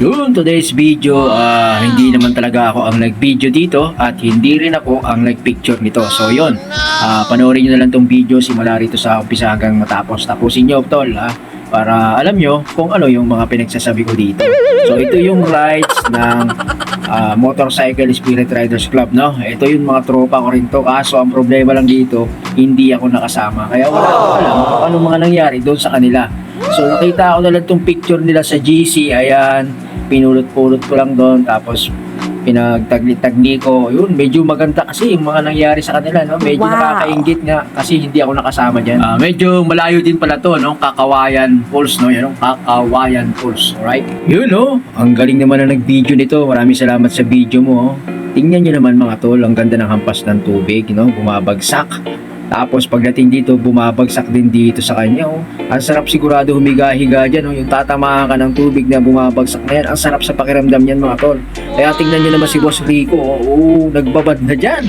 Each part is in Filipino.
Yun, today's video, hindi naman talaga ako ang nag-video dito at hindi rin ako ang nag-picture nito. So yun, panoorin nyo na lang tong video simula rito sa umpisa hanggang matapos. Tapusin nyo, tol, para alam nyo kung ano yung mga pinagsasabi ko dito. So ito yung rides ng Motorcycle Spirit Riders Club, no? Ito yung mga tropa ko rin to. Kaso ang problema lang dito, hindi ako nakasama. Kaya wala ko alam kung ano mga nangyari doon sa kanila. So nakita ko na lang tong picture nila sa GC, ayan, pinulot-pulot ko lang doon, tapos pinagtagli-tagli ko. Yun, medyo maganda kasi yung mga nangyari sa kanila, no? Medyo nakakainggit nga kasi hindi ako nakasama dyan. Medyo malayo din pala to, no? Kakawayan Falls, no? Yan, no? Kakawayan Falls, alright? Yun, no? Ang galing naman na nag-video nito. Maraming salamat sa video mo, oh. Tingnan nyo naman mga tol, ang ganda ng hampas ng tubig, no? Bumabagsak. Tapos pagdating dito, bumabagsak din dito sa kanya, oh. Ang sarap sigurado humiga-higa dyan, oh. Yung tatamaan ka ng tubig na bumabagsak na yan. Ang sarap sa pakiramdam yan mga tol. Kaya tingnan nyo naman si Boss Rico, oh, nagbabad na dyan.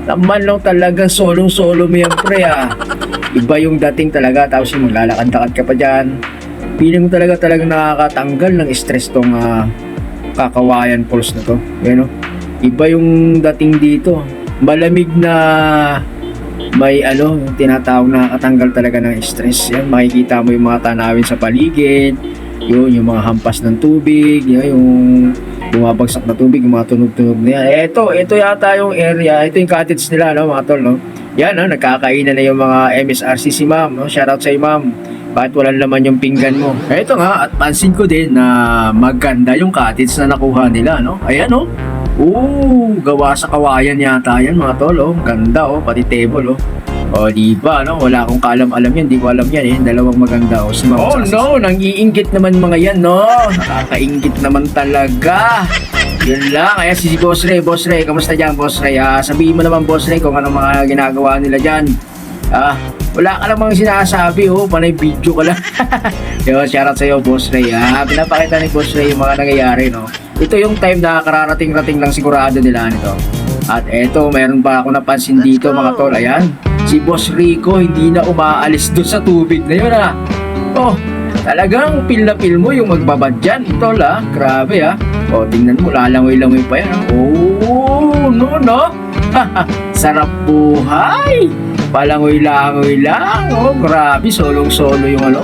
Naman lang talagang solo-solo mo yan, pre, Iba yung dating talaga, tapos yung maglalakad-lakad ka pa dyan. Feeling mo talagang nakakatanggal ng stress tong Kakawayan Falls na to. Yan, oh. Iba yung dating dito. Malamig na may tinatawag na katanggal talaga ng stress. Yan, makikita mo yung mga tanawin sa paligid, yun, yung mga hampas ng tubig, yun, yung bumabagsak na tubig, yung mga tunog-tunog na yan. Ito yata yung area, ito yung cottage nila, no, mga tol, no? Yan, nagkakainan na yung mga MSRC si ma'am, no? Shoutout sa ma'am. Bakit walang laman yung pinggan mo? Ito nga, at pansin ko din na maganda yung cottage na nakuha nila, no? Ayan, no? Gawa sa kawayan yata yan mga tol, oh. Ganda, oh, pati table, oh. O, diba, no? Wala akong kalam-alam yan, di ko alam yan, eh. Dalawang maganda, oh. Si Ma'am no, nang-iinggit naman mga yan, no? Nakakainggit naman talaga. Yun lang, kaya si Boss Ray, kamusta dyan, Boss Ray? Sabihin mo naman, Boss Ray, kung ano mga ginagawa nila dyan. Wala ka namang sinasabi, oh, panay video ka lang. Yo, shoutout sa'yo, Boss Ray, pinapakita ni Boss Ray yung mga nangyayari, no? Ito yung time na kararating-rating lang sigurado nila nito. At eto, mayroon pa ako napansin dito mga tol. Ayan, si Boss Rico hindi na umaalis doon sa tubig na yun, Oh, talagang pil na pil mo yung magbabad dyan, tol, Grabe, Oh, tingnan mo, lalangoy-langoy pa yan, Oh, no? Sarap buhay. Palangoy-langoy lang, oh, grabe, solong-solo yung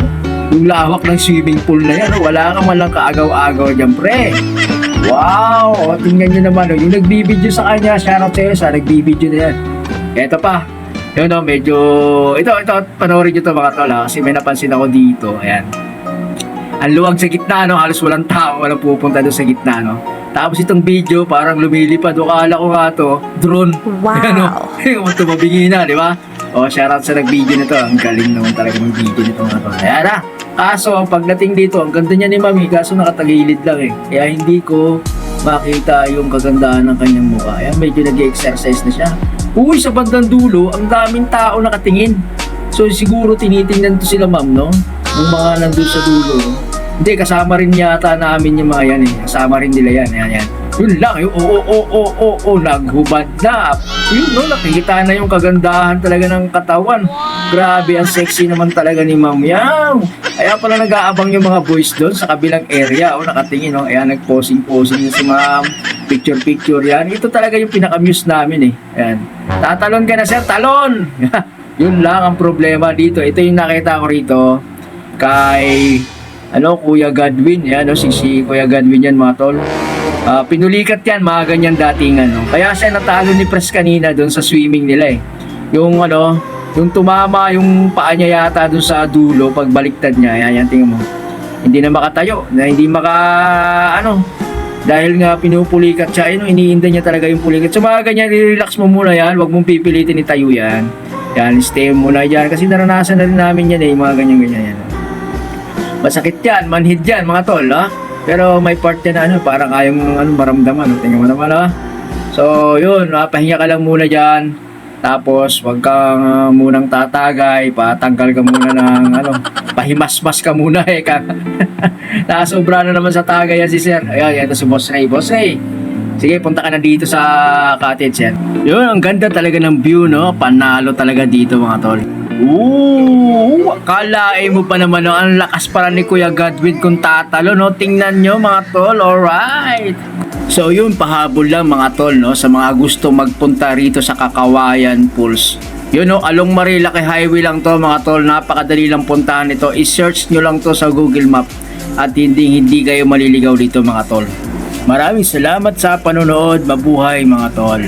yung lawak ng swimming pool na yan, Wala kang malang kaagaw-agaw dyan, pre. Wow, tingnan nyo naman, yung nagbibideo sa kanya, shoutout sa'yo sa nagbibideo na yan. Eto pa, yun, medyo, ito, panoorin nyo to mga tol, kasi may napansin ako dito, ayan. Ang luwag sa gitna, halos walang tao, walang pupunta doon sa gitna, Tapos itong video, parang lumilipad, akala ko nga to, drone. Wow. Yung tumabingi na, di ba? O, shoutout sa nag-video nito. Ang galing naman talaga ng video nito mga tol. Ayan, kaso, pagdating dito, ang ganda niya ni Mami, kaso nakatagilid lang, Kaya hindi ko makita yung kagandahan ng kanyang mukha. Ayan, medyo nag-exercise na siya. Uy, sa bandang dulo, ang daming tao nakatingin. So, siguro tinitingnan to sila, ma'am, no? Yung mga nandun sa dulo. Hindi, kasama rin yata namin yung mga yan, Kasama rin nila yan, yan. Yun lang, yung naghubad na. Yun, nakikita na yung kagandahan talaga ng katawan. Grabe, ang sexy naman talaga ni Ma'am Yang. Kaya pala nag-aabang yung mga boys doon sa kabilang area, nakatingin, Ayan, nag-posing-posing si Ma'am. Picture-picture yan. Ito talaga yung pinaka-muse namin, Ayan. Tatalon ka na, sir, talon! Yun lang ang problema dito. Ito yung nakita ko rito kay Kuya Godwin. Yan, si Kuya Godwin yan mga tol. Pinulikat yan, mga ganyan datingan, Kaya siya natalo ni Pres kanina doon sa swimming nila, Yung yung tumama yung paa niya yata doon sa dulo, pagbaliktad niya, yan, tingnan mo. Hindi na makatayo, na hindi dahil nga pinupulikat siya, iniinda niya talaga yung pulikat. So mga ganyan, relax mo muna yan, wag mong pipilitin itayo yan. Yan, stay muna yan, kasi naranasan na rin namin yan, mga ganyan-ganyan yan. Masakit yan, manhid yan, mga tol, Pero may part yan na parang ayaw mong maramdaman, tingnan mo naman, So, yun, pahinga ka lang muna dyan. Tapos, wag kang munang tatagay, patanggal ka muna ng, pahimasmas ka muna, Nakasobra na naman sa tagay yan si sir. Ayan, ito si Boss Ray. Boss Ray, sige, punta ka na dito sa cottage yan. Yun, ang ganda talaga ng view, Panalo talaga dito, mga tol. Ooh, kalain mo pa naman, no? Ang lakas para ni Kuya Godwin kung tatalo, no? Tingnan nyo mga tol, alright. So yun, pahabol lang mga tol, no? Sa mga gusto magpunta rito sa Kakawayan Falls. Yun, no? Along Marilaki Highway lang to mga tol, napakadali lang puntahan ito. I-search nyo lang to sa Google Map at hindi kayo maliligaw dito mga tol. Maraming salamat sa panonood, mabuhay mga tol.